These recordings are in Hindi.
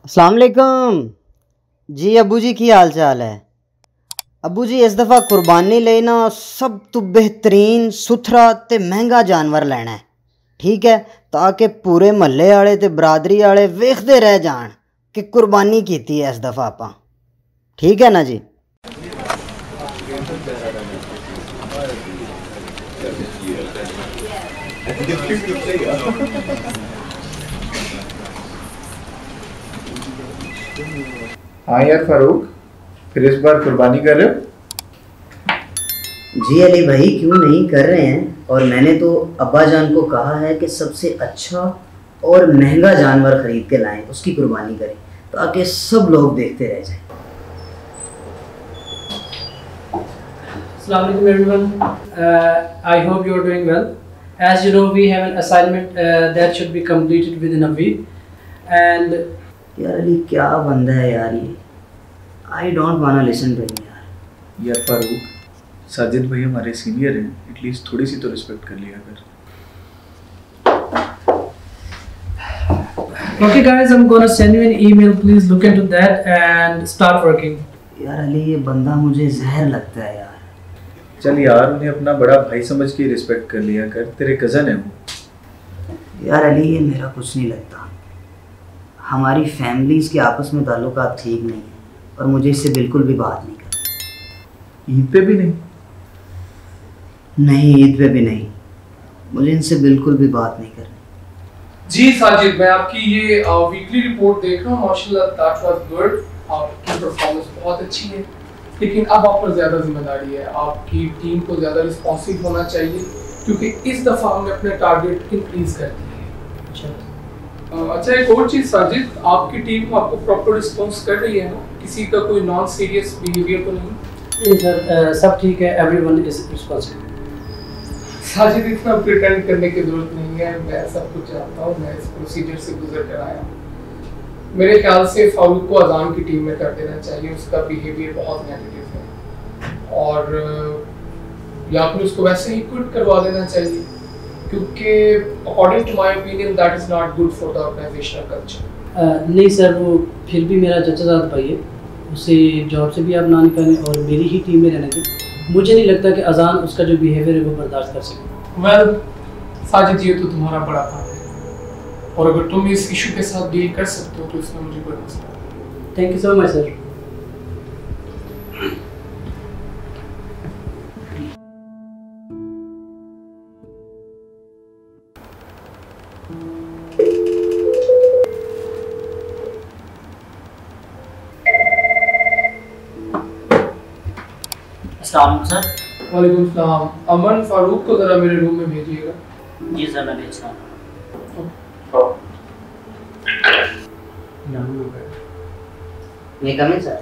अस्सलाम वालेकुम जी। अबू जी की हाल चाल है? अबू जी इस दफ़ा कुर्बानी लेना सब तो बेहतरीन सुथरा ते महंगा जानवर लेना है, ठीक है, ताकि पूरे महल्ले आले ते बरादरी आले वेखते रह जान कि कुर्बानी की है इस दफ़ा आपां। ठीक है ना जी? हाँ यार फारूक, फिर इस बार कुर्बानी कर रहे हो? जी अली भाई, क्यों नहीं कर रहे हैं। और मैंने तो अब्बा जान को कहा है कि सबसे अच्छा और महंगा जानवर खरीद के लाएं, उसकी कुर्बानी करें ताकि सब लोग देखते रह जाएं। Assalamu alaikum everyone. I hope you are doing well. As you know, we have an assignment that should be completed within a week. And यार अली क्या बंदा है यार ये। I don't wanna listen to him यार। यार फारूक, साजिद भाई हमारे सीनियर हैं, एटलीस्ट थोड़ी सी तो रिस्पेक्ट कर लिया कर। okay guys, I'm gonna send you an email. Please look into that and start working. यार अली ये बंदा मुझे जहर लगता है यार। चल यार, उन्हें अपना बड़ा भाई समझ के रिस्पेक्ट कर लिया कर, तेरे कज़न है वो। यार अली ये मेरा कुछ नहीं लगता। हमारी फैमिलीज़ के आपस में ताल्लुकात ठीक नहीं है और मुझे इससे बिल्कुल भी बात नहीं करनी। ईद पे भी नहीं? नहीं, ईद पे भी नहीं। मुझे इनसे बिल्कुल भी बात नहीं करनी। जी साजिद, मैं आपकी ये वीकली रिपोर्ट देख रहा हूँ। माशाल्लाह दैट वाज गुड। आपकी परफॉर्मेंस बहुत अच्छी है, लेकिन अब आप पर ज़्यादा जिम्मेदारी है। आपकी टीम को ज़्यादा रिस्पॉन्सिव होना चाहिए, क्योंकि इस दफ़ा हमने अपने टारगेट इंक्रीज कर दिए हैं। अच्छा एक और चीज़ साजिद, आपकी टीम आपको प्रॉपर रिस्पॉन्स कर रही है ना? किसी का कोई नॉन सीरियस बिहेवियर तो नहीं? जी सर, सब ठीक है। Everyone is responsible. साजिद इतना प्रिटेंड करने की जरूरत नहीं है, मैं सब कुछ जानता हूँ। मैं इस प्रोसीजर से गुजर कर आया हूँ। मेरे ख्याल से फारूक को अजान की टीम में कर देना चाहिए। उसका बिहेवियर बहुत नेगेटिव है और या फिर उसको वैसे ही क्विट करवा देना चाहिए, क्योंकि according to my opinion that is not good for the organizational culture. नहीं सर, वो फिर भी मेरा चचाजाद भाई है, उसे जॉब से भी आप ना निकालें और मेरी ही टीम में रहने दें। मुझे नहीं लगता कि अजान उसका जो बिहेवियर है वो बर्दाश्त कर सके। वेल साजिद, ये तो तुम्हारा बड़ा काम है और अगर तुम इस इशू के साथ डील कर सकते हो तो इसमें मुझे कोई मसला नहीं। Thank you so much sir. अस्सलाम सर। वालेकुम सलाम। अमन, फारूक को ज़रा मेरे रूम में भेजिएगा। जी सर, मैं भेजता हूँ। ये कमिंग सर।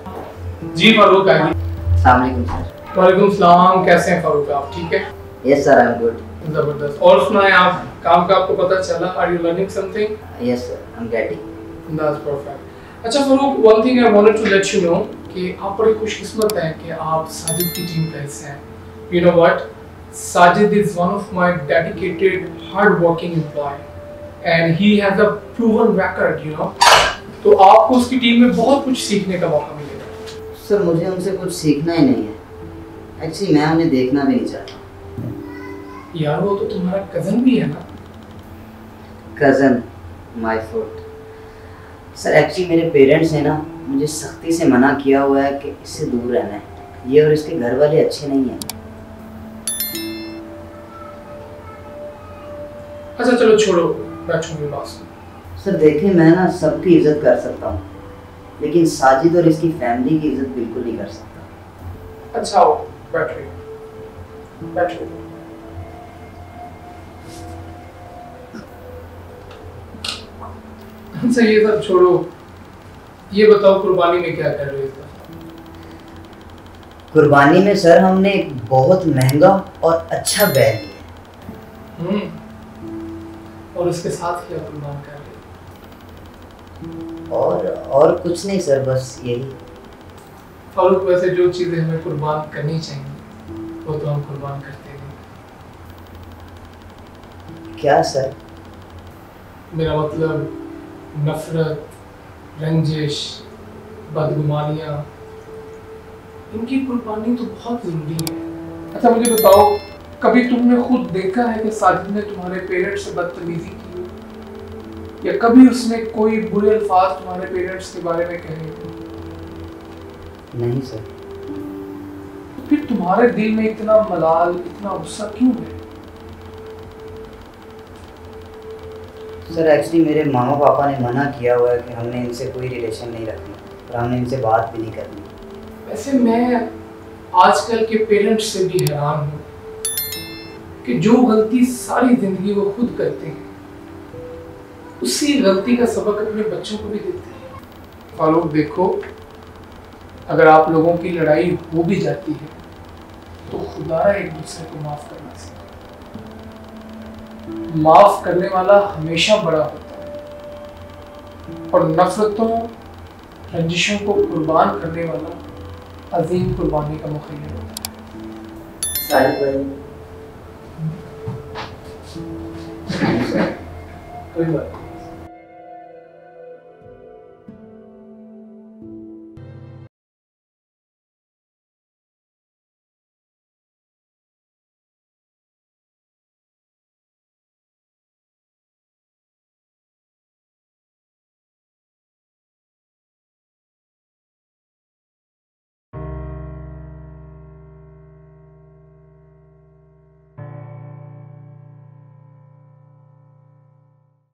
जी फारूक आइए। अस्सलाम वालेकुम सर। वालेकुम सलाम। कैसे हैं फारूक आप? ठीक है? Yes sir, I am good. जबरदस्त। और सुनाएं, आप काम का आपको पता चला? Are you learning something? Yes sir, I am getting. That's perfect. अच्छा Farooq, one thing I wanted to let you know कि आप बड़े खुशकिस्मत हैं कि आप साजिद की टीम का हिस्सा हैं। You know what, Sajid is one of my dedicated hard working employee and he has a proven record, you know. तो आपको उसकी टीम में बहुत कुछ सीखने का मौका मिलेगा। सर मुझे उनसे कुछ सीखना ही नहीं है। एक्चुअली मैं उन्हें देखना भी नहीं चाहता। यार वो तो तुम्हारा कजन भी है ना? Cousin, my foot. Sir actually मेरे पेरेंट्स ने ना मुझे सख्ती से मना किया हुआ है कि इससे दूर रहना है। ये और इसके घर वाले अच्छे नहीं हैं। अच्छा चलो छोड़ो, बैठो मेरी बात सुनो। सर देखें, मैं ना सबकी इज्जत कर सकता हूँ, लेकिन साजिद और इसकी फैमिली की इज्जत बिल्कुल नहीं कर सकता। अच्छा आओ, बैठो बैठो। अच्छा ये सब छोड़ो, ये बताओ कुर्बानी में क्या कर रहे हो इस बार? कुर्बानी में सर हमने एक बहुत महंगा और अच्छा बैल लिया। और उसके साथ क्या कुर्बान कर रहे हो? और कुछ नहीं सर, बस यही। फारूक, वैसे जो चीजें हमें कुर्बान करनी चाहिए वो तो हम कुर्बान करते हैं। क्या सर? मेरा मतलब नफरत, रंजिश, बदगुमानियाँ, इनकी कुर्बानी तो बहुत ज़रूरी है। अच्छा मुझे बताओ, कभी तुमने खुद देखा है कि साजिद ने तुम्हारे पेरेंट्स से बदतमीजी की हो? या कभी उसने कोई बुरे अल्फाज तुम्हारे पेरेंट्स के बारे में कहे हो? नहीं सर। तो फिर तुम्हारे दिल में इतना मलाल, इतना गुस्सा क्यों है? सर एक्चुअली मेरे मामा पापा ने मना किया हुआ है कि हमने इनसे कोई रिलेशन नहीं रखना और हमने इनसे बात भी नहीं करनी। वैसे मैं आजकल के पेरेंट्स से भी हैरान हूँ कि जो गलती सारी जिंदगी वो खुद करते हैं, उसी गलती का सबक अपने बच्चों को भी देते हैं। फारूक देखो, अगर आप लोगों की लड़ाई हो भी जाती है तो खुदा एक दूसरे को माफ करना सीखो। माफ करने वाला हमेशा बड़ा होता है और नफरतों, रंजिशों को कुर्बान करने वाला अजीम कुर्बानी का मुखिया होता है। साहिब भाई कोई बात नहीं।